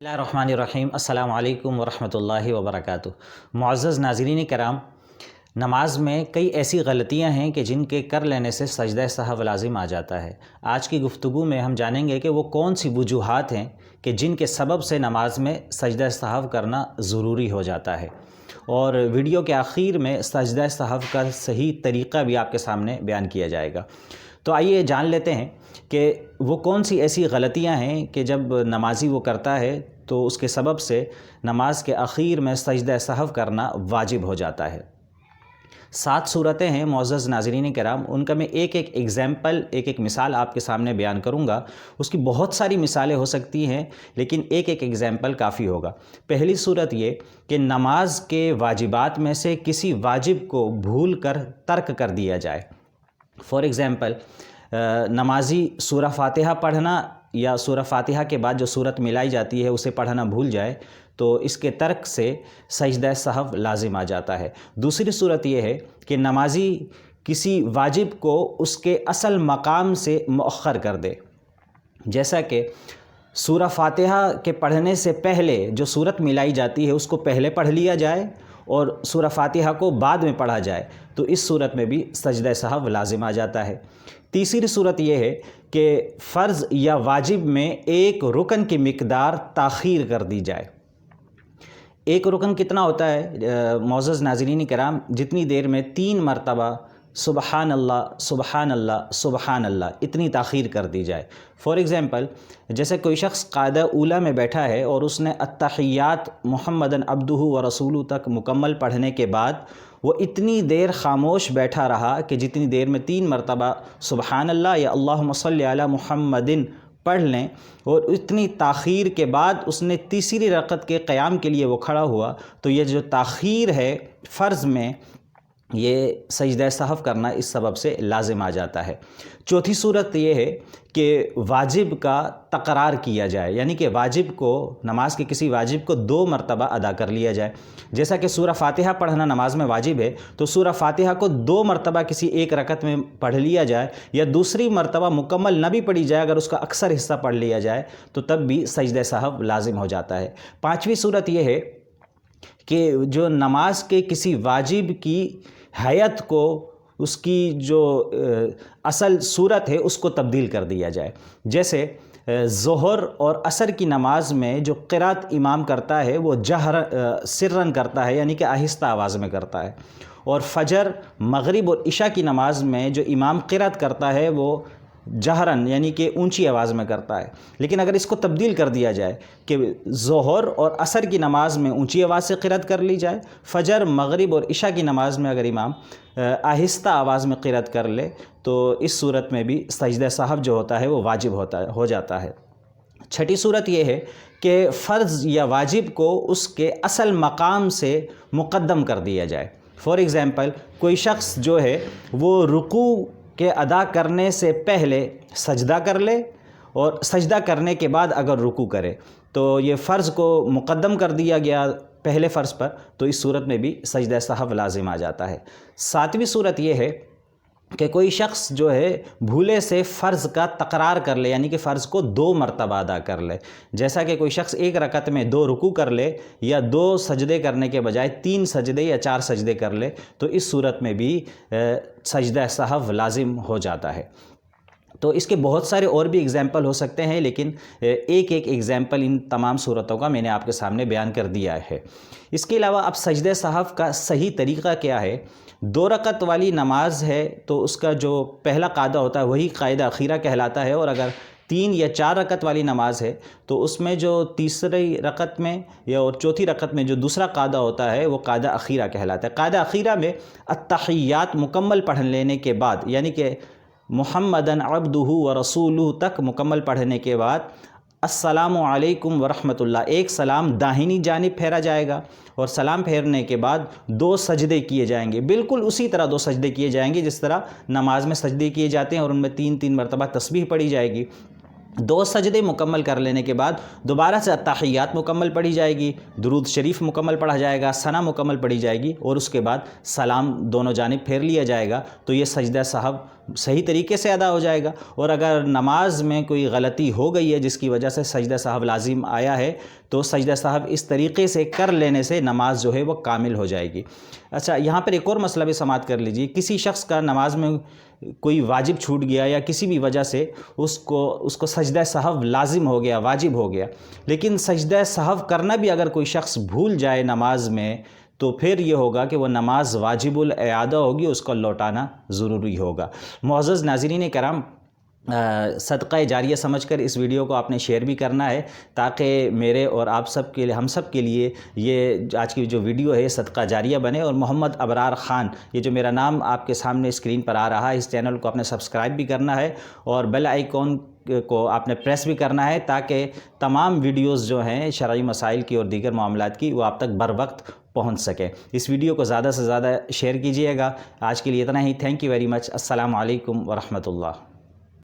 بسم اللہ الرحمن الرحیم۔ السلام علیکم ورحمۃ اللہ وبرکاتہ۔ معزز ناظرین کرام، نماز میں کئی ایسی غلطیاں ہیں کہ جن کے کر لینے سے سجدہ سہو لازم آ جاتا ہے۔ آج کی گفتگو میں ہم جانیں گے کہ وہ کون سی وجوہات ہیں کہ جن کے سبب سے نماز میں سجدہ سہو کرنا ضروری ہو جاتا ہے، اور ویڈیو کے آخر میں سجدہ سہو کا صحیح طریقہ بھی آپ کے سامنے بیان کیا جائے گا۔ تو آئیے جان لیتے ہیں کہ وہ کون سی ایسی غلطیاں ہیں کہ جب نمازی وہ کرتا ہے تو اس کے سبب سے نماز کے اخیر میں سجدہ سہو کرنا واجب ہو جاتا ہے۔ 7 صورتیں ہیں معزز ناظرین کرام، ان کا میں ایک ایک مثال آپ کے سامنے بیان کروں گا۔ اس کی بہت ساری مثالیں ہو سکتی ہیں، لیکن ایک ایگزامپل کافی ہوگا۔ پہلی صورت یہ کہ نماز کے واجبات میں سے کسی واجب کو بھول کر ترک کر دیا جائے۔ فار ایگزامپل، نمازی سورہ فاتحہ پڑھنا یا سورہ فاتحہ کے بعد جو سورت ملائی جاتی ہے اسے پڑھنا بھول جائے تو اس کے ترک سے سجدہ سہو لازم آ جاتا ہے۔ دوسری صورت یہ ہے کہ نمازی کسی واجب کو اس کے اصل مقام سے مؤخر کر دے، جیسا کہ سورہ فاتحہ کے پڑھنے سے پہلے جو سورت ملائی جاتی ہے اس کو پہلے پڑھ لیا جائے اور سورہ فاتحہ کو بعد میں پڑھا جائے، تو اس صورت میں بھی سجدہ سہو لازم آ جاتا ہے۔ تیسری صورت یہ ہے کہ فرض یا واجب میں ایک رکن کی مقدار تاخیر کر دی جائے۔ ایک رکن کتنا ہوتا ہے معزز ناظرین کرام؟ جتنی دیر میں 3 مرتبہ سبحان اللہ سبحان اللہ سبحان اللہ اتنی تاخیر کر دی جائے۔ فار ایگزامپل، جیسے کوئی شخص قاعدہ اولیٰ میں بیٹھا ہے اور اس نے التحیات محمدً عبدہ و رسولہ تک مکمل پڑھنے کے بعد وہ اتنی دیر خاموش بیٹھا رہا کہ جتنی دیر میں 3 مرتبہ سبحان اللہ یا اللہم صلی علی محمد پڑھ لیں، اور اتنی تاخیر کے بعد اس نے تیسری رکعت کے قیام کے لیے وہ کھڑا ہوا، تو یہ جو تاخیر ہے فرض میں، یہ سجدہ سہو کرنا اس سبب سے لازم آ جاتا ہے۔ چوتھی صورت یہ ہے کہ واجب کا تکرار کیا جائے، یعنی کہ واجب کو، نماز کے کسی واجب کو 2 مرتبہ ادا کر لیا جائے۔ جیسا کہ سورہ فاتحہ پڑھنا نماز میں واجب ہے، تو سورہ فاتحہ کو 2 مرتبہ کسی ایک رکعت میں پڑھ لیا جائے، یا دوسری مرتبہ مکمل نہ بھی پڑھی جائے، اگر اس کا اکثر حصہ پڑھ لیا جائے تو تب بھی سجدہ سہو لازم ہو جاتا ہے۔ 5ویں صورت یہ ہے کہ جو نماز کے کسی واجب کی حیت کو، اس کی جو اصل صورت ہے اس کو تبدیل کر دیا جائے۔ جیسے ظہر اور عصر کی نماز میں جو قرات امام کرتا ہے وہ سرًا کرتا ہے، یعنی کہ آہستہ آواز میں کرتا ہے، اور فجر، مغرب اور عشاء کی نماز میں جو امام قرات کرتا ہے وہ جہراً یعنی کہ اونچی آواز میں کرتا ہے۔ لیکن اگر اس کو تبدیل کر دیا جائے کہ ظہر اور عصر کی نماز میں اونچی آواز سے قرات کر لی جائے، فجر، مغرب اور عشاء کی نماز میں اگر امام آہستہ آواز میں قرات کر لے، تو اس صورت میں بھی سجدہ سہو جو ہوتا ہے وہ واجب ہو جاتا ہے۔ 6ٹھی صورت یہ ہے کہ فرض یا واجب کو اس کے اصل مقام سے مقدم کر دیا جائے۔ فار ایگزامپل، کوئی شخص جو ہے وہ رکوع کے ادا کرنے سے پہلے سجدہ کر لے، اور سجدہ کرنے کے بعد اگر رکوع کرے، تو یہ فرض کو مقدم کر دیا گیا پہلے فرض پر، تو اس صورت میں بھی سجدہ سہو لازم آ جاتا ہے۔ 7ویں صورت یہ ہے کہ کوئی شخص جو ہے بھولے سے فرض کا تکرار کر لے، یعنی کہ فرض کو 2 مرتبہ ادا کر لے، جیسا کہ کوئی شخص ایک رکعت میں 2 رکوع کر لے، یا 2 سجدے کرنے کے بجائے 3 سجدے یا 4 سجدے کر لے، تو اس صورت میں بھی سجدہ سہو لازم ہو جاتا ہے۔ تو اس کے بہت سارے اور بھی اگزامپل ہو سکتے ہیں، لیکن ایک اگزامپل ان تمام صورتوں کا میں نے آپ کے سامنے بیان کر دیا ہے۔ اس کے علاوہ اب سجدہ سہو کا صحیح طریقہ کیا ہے؟ 2 رکعت والی نماز ہے تو اس کا جو پہلا قاعدہ ہوتا ہے وہی قاعدہ اخیرہ کہلاتا ہے، اور اگر 3 یا 4 رکعت والی نماز ہے تو اس میں جو تیسری رکعت میں یا اور چوتھی رکعت میں جو دوسرا قاعدہ ہوتا ہے وہ قاعدہ اخیرہ کہلاتا ہے۔ قاعدہ اخیرہ میں التحیات مکمل پڑھ لینے کے بعد، یعنی کہ محمدً عبدہ و رسولہ تک مکمل پڑھنے کے بعد السلام علیکم ورحمۃ اللہ، ایک سلام داہنی جانب پھیرا جائے گا، اور سلام پھیرنے کے بعد 2 سجدے کیے جائیں گے، بالکل اسی طرح 2 سجدے کیے جائیں گے جس طرح نماز میں سجدے کیے جاتے ہیں، اور ان میں 3 مرتبہ تسبیح پڑھی جائے گی۔ 2 سجدے مکمل کر لینے کے بعد دوبارہ سے التحیات مکمل پڑھی جائے گی، درود شریف مکمل پڑھا جائے گا، ثنا مکمل پڑھی جائے گی، اور اس کے بعد سلام دونوں جانب پھیر لیا جائے گا، تو یہ سجدہ سہو صحیح طریقے سے ادا ہو جائے گا، اور اگر نماز میں کوئی غلطی ہو گئی ہے جس کی وجہ سے سجدہ سہو لازم آیا ہے تو سجدہ سہو اس طریقے سے کر لینے سے نماز جو ہے وہ کامل ہو جائے گی۔ اچھا، یہاں پر ایک اور مسئلہ بھی سماعت کر لیجئے۔ کسی شخص کا نماز میں کوئی واجب چھوٹ گیا یا کسی بھی وجہ سے اس کو سجدہ سہو لازم ہو گیا، واجب ہو گیا، لیکن سجدہ سہو کرنا بھی اگر کوئی شخص بھول جائے نماز میں تو پھر یہ ہوگا کہ وہ نماز واجب الاعادہ ہوگی، اس کو لوٹانا ضروری ہوگا۔ معزز ناظرین کرام، صدقہ جاریہ سمجھ کر اس ویڈیو کو آپ نے شیئر بھی کرنا ہے تاکہ میرے اور آپ سب کے لیے، ہم سب کے لیے یہ آج کی جو ویڈیو ہے صدقہ جاریہ بنے۔ اور محمد ابرار خان، یہ جو میرا نام آپ کے سامنے اسکرین پر آ رہا ہے، اس چینل کو آپ نے سبسکرائب بھی کرنا ہے اور بیل آئیکن کو آپ نے پریس بھی کرنا ہے تاکہ تمام ویڈیوز جو ہیں شرعی مسائل کی اور دیگر معاملات کی وہ آپ تک بر وقت پہنچ سکیں۔ اس ویڈیو کو زیادہ سے زیادہ شیئر کیجئے گا۔ آج کے لیے اتنا ہی۔ Thank you very much. السلام علیکم ورحمۃ اللہ۔